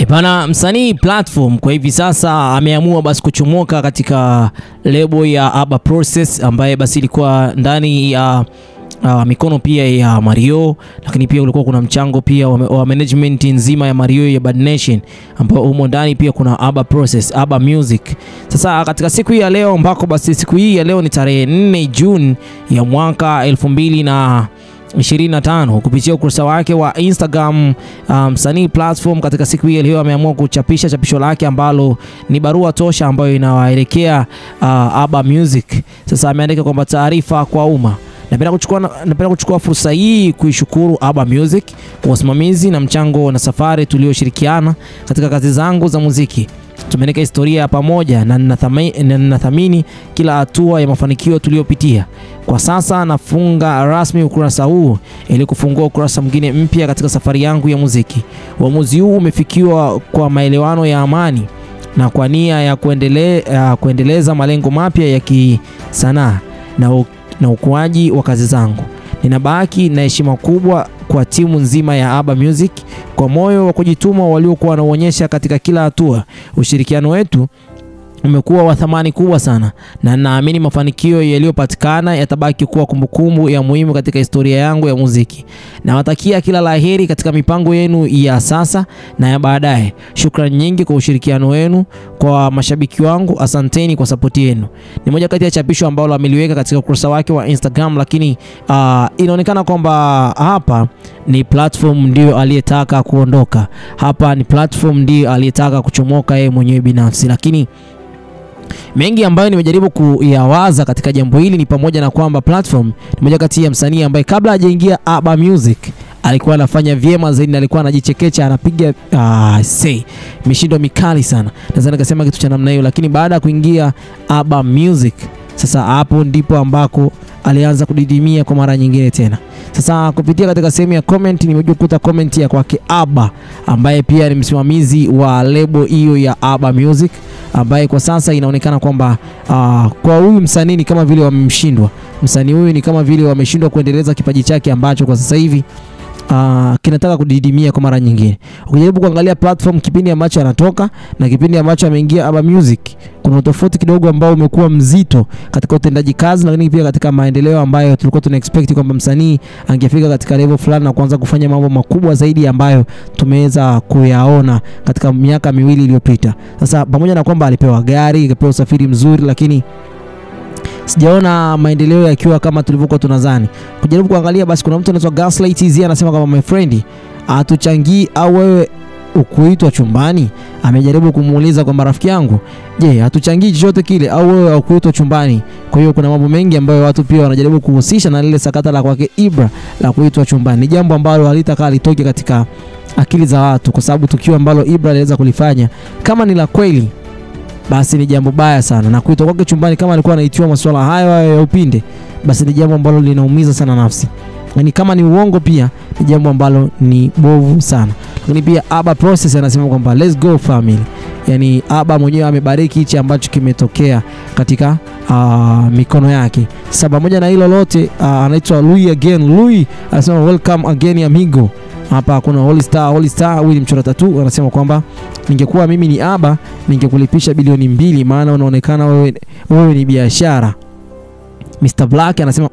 Bana, msanii Platform kwa hivi sasa ameamua basi kuchomoka katika lebo ya Aba Process ambaye basi ilikuwa ndani ya mikono pia ya Mario, lakini pia ulikuwa kuna mchango pia wa management nzima ya Mario ya Bad Nation, ambao humo ndani pia kuna Aba Process, Aba Music. Sasa katika siku hii ya leo, ambako basi siku hii ya leo ni tarehe 4 June ya mwaka 2025, kupitia ukurasa wake wa Instagram, msanii Platform katika siku hii leo ameamua kuchapisha chapisho lake ambalo ni barua tosha ambayo inawaelekea Aba Music. Sasa ameandika kwamba taarifa kwa umma. Napenda kuchukua fursa hii kuishukuru Aba Music kwa usimamizi na mchango na safari tulioshirikiana katika kazi zangu za muziki. Tumeandika historia pamoja na ninathamini kila hatua ya mafanikio tuliyopitia. Kwa sasa nafunga rasmi ukurasa huu ili kufungua ukurasa mwingine mpya katika safari yangu ya muziki. Uamuzi huu umefikiwa kwa maelewano ya amani na kwa nia ya kuendeleza malengo mapya ya kisanaa na ukuaji wa kazi zangu. Ninabaki na heshima kubwa kwa timu nzima ya Aba Music kwa moyo wa kujituma waliokuwa wanaonyesha katika kila hatua. Ushirikiano wetu umekuwa wa thamani kubwa sana, na naamini mafanikio yaliyopatikana yatabaki kuwa kumbukumbu ya muhimu katika historia yangu ya muziki. Nawatakia kila laheri katika mipango yenu ya sasa na ya baadaye. Shukrani nyingi kwa ushirikiano wenu. Kwa mashabiki wangu, asanteni kwa support yenu. Ni moja kati ya chapisho ambalo ameliweka katika ukurasa wake wa Instagram, lakini inaonekana kwamba hapa ni Platform ndio aliyetaka kuondoka. Hapa ni Platform ndio aliyetaka kuchomoka yeye mwenyewe binafsi, lakini mengi ambayo nimejaribu kuyawaza katika jambo hili ni pamoja na kwamba Platform ni moja kati ya msanii ambaye kabla hajaingia Aba Music alikuwa anafanya vyema zaidi, alikuwa anajichekecha, anapiga mishindo mikali sana. Naweza nikasema kitu cha namna hiyo, lakini baada ya kuingia Aba Music, sasa hapo ndipo ambako alianza kudidimia kwa mara nyingine tena. Sasa kupitia katika sehemu ya comment nimekuta comment ya kwake Aba, ambaye pia ni msimamizi wa lebo hiyo ya Aba Music, ambaye kwa sasa inaonekana kwamba kwa huyu msanii ni kama vile wamemshindwa. Msanii huyu ni kama vile wameshindwa kuendeleza kipaji chake ambacho kwa sasa hivi kinataka kudidimia kwa mara nyingine. Ukijaribu kuangalia Platform kipindi ambacho anatoka na kipindi ambacho ameingia Aba Music, kuna tofauti kidogo ambao umekuwa mzito katika utendaji kazi, lakini pia katika maendeleo ambayo tulikuwa tuna expect kwamba msanii angefika katika level fulani na kuanza kufanya mambo makubwa zaidi ambayo tumeweza kuyaona katika miaka miwili iliyopita. Sasa pamoja na kwamba alipewa gari, akapewa usafiri mzuri, lakini sijaona maendeleo yakiwa kama tulivyokuwa tunadhani. Kujaribu kuangalia basi, kuna mtu anaitwa Gaslight hizi anasema kama my friend atuchangii au wewe ukuitwa chumbani. Amejaribu kumuuliza kwa rafiki yangu, je, hatuchangii chochote kile au wewe ukuitwa chumbani? Kwa hiyo kuna mambo mengi ambayo watu pia wanajaribu kuhusisha na lile sakata la kwake Ibra la kuitwa chumbani. Ni jambo ambalo halitaka litoke katika akili za watu, kwa sababu tukio ambalo Ibra aliweza kulifanya kama ni la kweli, basi ni jambo baya sana, na kuitwa kwake chumbani kama alikuwa anaitiwa masuala hayo ya upinde, basi ni jambo ambalo linaumiza sana nafsi. Yaani kama ni uongo pia ni jambo ambalo ni bovu sana. Lakini pia Aba Process anasema kwamba let's go family. Yaani Aba mwenyewe amebariki hichi ambacho kimetokea katika mikono yake. Sasa pamoja na hilo lote, anaitwa Louis again. Louis anasema welcome again amigo. Hapa kuna Holy Star huyu mchora tattoo anasema kwamba ningekuwa mimi ni Aba ningekulipisha bilioni 2, maana unaonekana wewe ni biashara. Mr Black anasema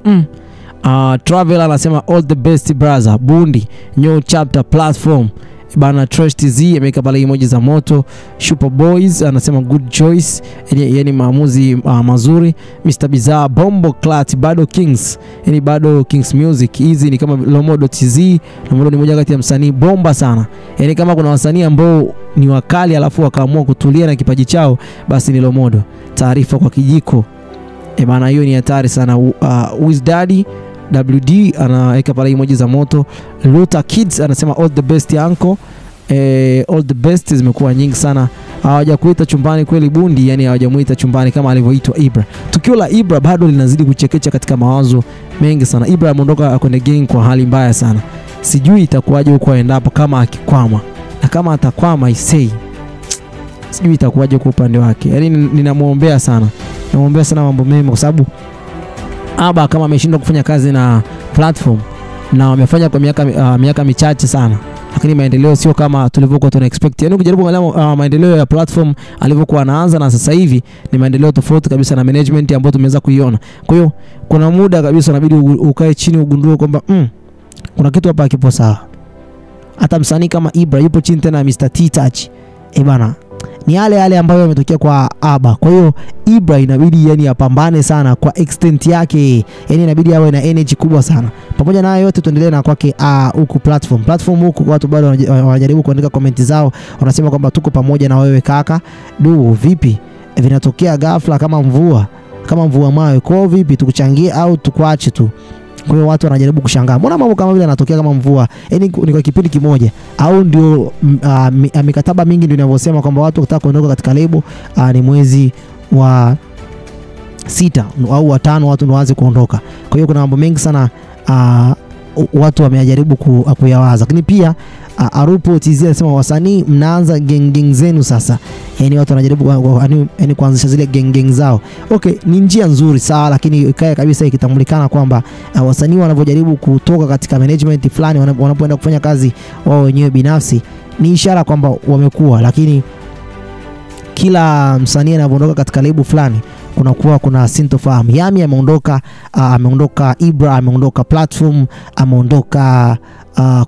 Travel anasema all the best brother. Bundi new chapter Platform bana. Trust Z ameweka pale emoji za moto. Super Boys anasema good choice, yani maamuzi mazuri. Mr Bizarre Bombo Clat bado Kings, yani bado Kings Music. Hizi ni kama Lomodo TZ. Lomodo ni moja kati ya msanii bomba sana, yani kama kuna wasanii ambao ni wakali alafu wakaamua kutulia na kipaji chao, basi ni Lomodo. Taarifa kwa kijiko bana, hiyo ni hatari sana. Wiz Daddy WD anaweka pale emoji za moto. Luta Kids anasema all the best uncle. All the best zimekuwa nyingi sana. Hawajakuita chumbani kweli Bundi, yani hawajamuita chumbani kama alivyoitwa Ibra. Tukio la Ibra bado linazidi kuchekecha katika mawazo mengi sana. Ibra ameondoka kwenye gang kwa hali mbaya sana. Sijui itakuwaje huko aendapo kama akikwama. Na kama atakwama sijui itakuwaje kwa upande wake. Yani ninamuombea sana. Namuombea sana mambo mema, kwa sababu Aba kama ameshindwa kufanya kazi na Platform na wamefanya kwa miaka michache sana, lakini maendeleo sio kama tulivyokuwa tuna expect. Yani ukijaribu kuangalia maendeleo ya platform alivyokuwa anaanza na sasa hivi ni maendeleo tofauti kabisa na management ambayo tumeweza kuiona. Kwa hiyo kuna muda kabisa inabidi ukae chini ugundue kwamba kuna kitu hapa kipo sawa. Hata msanii kama Ibra yupo chini tena Mr. T-Touch. Bana, ni yale ambayo yametokea kwa Aba. Kwa hiyo Ibra inabidi yani apambane sana kwa extent yake. Yani inabidi awe na energy kubwa sana. Pamoja na yote tuendelee na kwake huku platform huku watu bado wanajaribu kuandika comment zao. Wanasema kwamba tuko pamoja na wewe kaka. Vipi? Vinatokea ghafla kama mvua mawe. Kwa vipi tukuchangie au tukuache tu? Kwa hiyo watu wanajaribu kushangaa. Mbona mambo kama vile yanatokea kama mvua? Yaani ni kwa kipindi kimoja au ndio mikataba mingi ndio inavyosema kwamba watu wataka kuondoka katika lebo ni mwezi wa 6 au wa 5 watu waanze kuondoka. Kwa hiyo kuna mambo mengi sana watu wamejaribu kuyawaza. Lakini pia Arupo TZ anasema wasanii mnaanza geng zenu sasa. Yaani watu wanajaribu yani kuanzisha zile geng zao. Okay, ni njia nzuri sawa, lakini ikae kabisa ikitambulikana kwamba wasanii wanapojaribu kutoka katika management fulani wanapoenda kufanya kazi wao wenyewe binafsi ni ishara kwamba wamekuwa. Lakini kila msanii anapoondoka katika lebo fulani kuna sintofahamu. Yami ameondoka, Ibra ameondoka, platform ameondoka,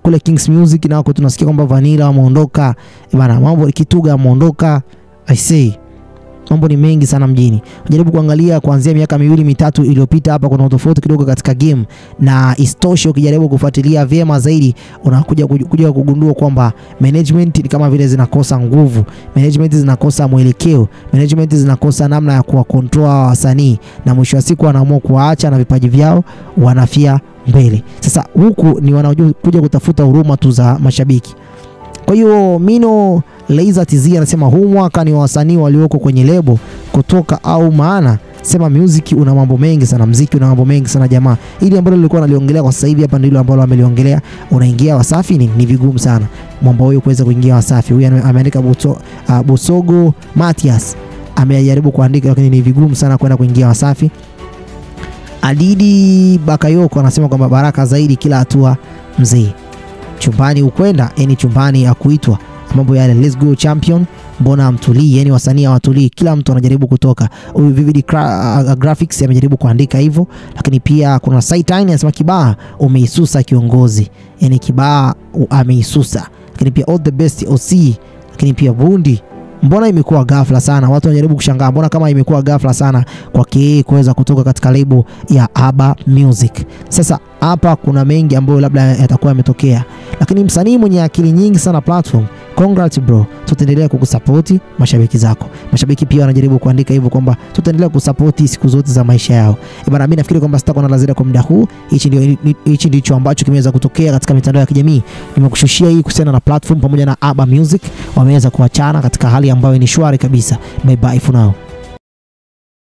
kule Kings Music na wako tunasikia kwamba Vanilla ameondoka. Bana, mambo Kituga ameondoka. I say mambo ni mengi sana mjini. Unajaribu kuangalia kuanzia miaka 2-3 iliyopita hapa kuna tofauti kidogo katika game, na istosho ukijaribu kufuatilia vyema zaidi unakuja kugundua kwamba management ni kama vile zinakosa nguvu, management zinakosa mwelekeo, management zinakosa namna ya kuwa control wasanii, na mwisho wa siku wanaamua kuacha na vipaji vyao wanafia mbele. Sasa huku ni wanakuja kutafuta huruma tu za mashabiki. Kwa hiyo Mino Laser TZ anasema huu mwaka ni wasanii walioko kwenye lebo kutoka au maana sema muziki una mambo mengi sana, muziki una mambo mengi sana jamaa. Ili ambalo nilikuwa naliongelea kwa sasa hivi hapa ndilo ambalo ameliongelea. Unaingia Wasafi ni vigumu sana mambo huyo kuweza kuingia Wasafi. Huyu ameandika Bosogo Matias amejaribu kuandika, lakini ni vigumu sana kwenda kuingia Wasafi. Adidi Bakayoko anasema kwamba baraka zaidi kila hatua mzee. Chumbani ukwenda, chumbani akuitwa. Mambo yale let's go champion, mbona amtulii? Yani wasanii hawatulii, kila mtu anajaribu kutoka. Huyu Vivid Graphics amejaribu kuandika hivyo. Lakini pia kuna Saitine anasema Kibaa umeisusa kiongozi, yani Kibaa ameisusa. Lakini pia all the best OC. Lakini pia Bundi, mbona imekuwa ghafla sana? Watu wanajaribu kushangaa mbona kama imekuwa ghafla sana kwa kuweza kutoka katika lebo ya Aba Music. Sasa hapa kuna mengi ambayo labda yatakuwa yametokea, lakini msanii mwenye akili nyingi sana platform, congrats bro, tutaendelea kukusupport mashabiki zako. Mashabiki pia wanajaribu kuandika hivyo kwamba tutaendelea kusupport siku zote za maisha yao. Bana, mimi nafikiri kwamba sitakuwa na lazima kwa muda huu. Hichi ndicho ambacho kimeweza kutokea katika mitandao ya kijamii. Nimekushushia hii kuhusiana na platform pamoja na Aba Music wameweza kuachana katika hali ambayo ni shwari kabisa. Bye bye for now.